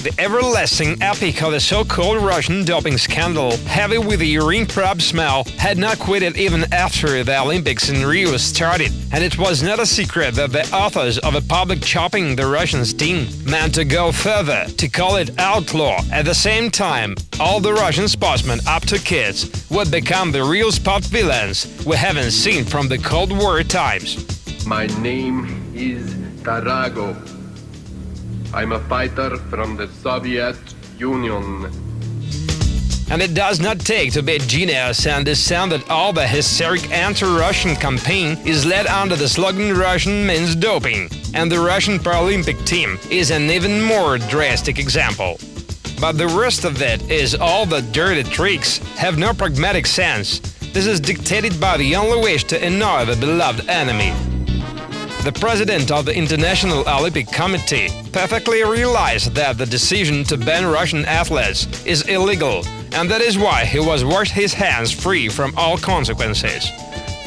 The everlasting epic of the so-called Russian doping scandal, heavy with the urine probe smell, had not quitted even after the Olympics in Rio started, and it was not a secret that the authors of a public chopping the Russians team meant to go further, to call it outlaw. At the same time, all the Russian sportsmen up to kids would become the real sport villains we haven't seen from the Cold War times. My name is Tarago. I'm a fighter from the Soviet Union. And it does not take to be a genius and understand that all the hysteric anti-Russian campaign is led under the slogan "Russian means doping", and the Russian Paralympic team is an even more drastic example. But the worst of it is all the dirty tricks have no pragmatic sense. This is dictated by the only wish to annoy the beloved enemy. The president of the International Olympic Committee perfectly realized that the decision to ban Russian athletes is illegal, and that is why he was washed his hands free from all consequences.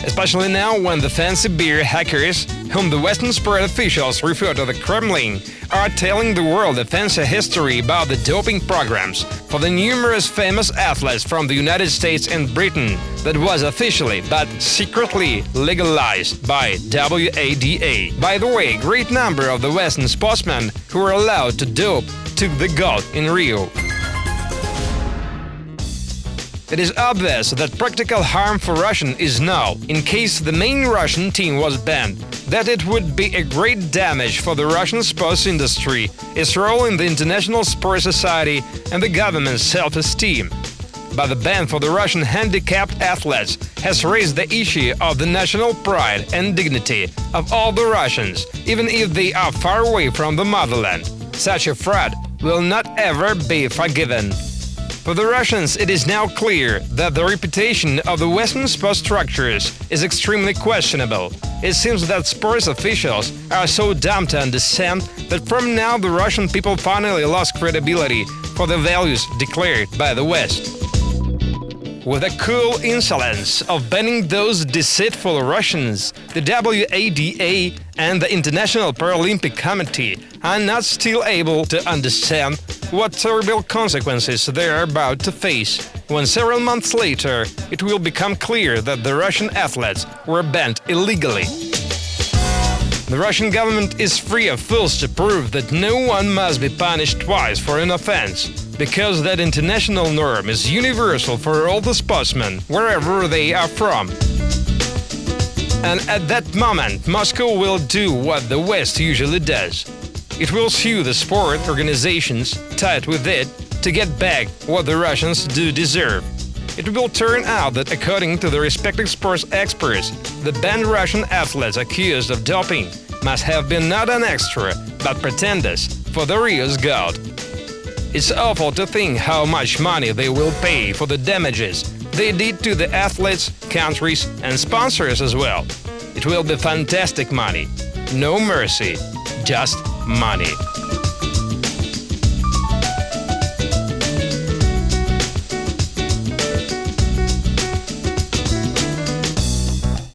Especially now when the fancy beer hackers, whom the Western sport officials refer to the Kremlin, are telling the world a fancy history about the doping programs for the numerous famous athletes from the United States and Britain that was officially but secretly legalized by WADA. By the way, a great number of the Western sportsmen who were allowed to dope took the gold in Rio. It is obvious that practical harm for Russia is null in case the main Russian team was banned, that it would be a great damage for the Russian sports industry, its role in the international sports society and the government's self-esteem. But the ban for the Russian handicapped athletes has raised the issue of the national pride and dignity of all the Russians, even if they are far away from the motherland. Such a fraud will not ever be forgiven. For the Russians, it is now clear that the reputation of the Western sports structures is extremely questionable. It seems that sports officials are so dumb to understand that from now the Russian people finally lost credibility for the values declared by the West. With a cool insolence of banning those deceitful Russians, the WADA and the International Paralympic Committee are not still able to understand what terrible consequences they are about to face, when several months later it will become clear that the Russian athletes were banned illegally. The Russian government is free of fools to prove that no one must be punished twice for an offense, because that international norm is universal for all the sportsmen, wherever they are from. And at that moment, Moscow will do what the West usually does. It will sue the sport organizations tied with it to get back what the Russians do deserve. It will turn out that, according to the respective sports experts, the banned Russian athletes accused of doping must have been not an extra, but pretenders for the Rio's gold. It's awful to think how much money they will pay for the damages they did to the athletes, countries and sponsors as well. It will be fantastic money. No mercy, just money.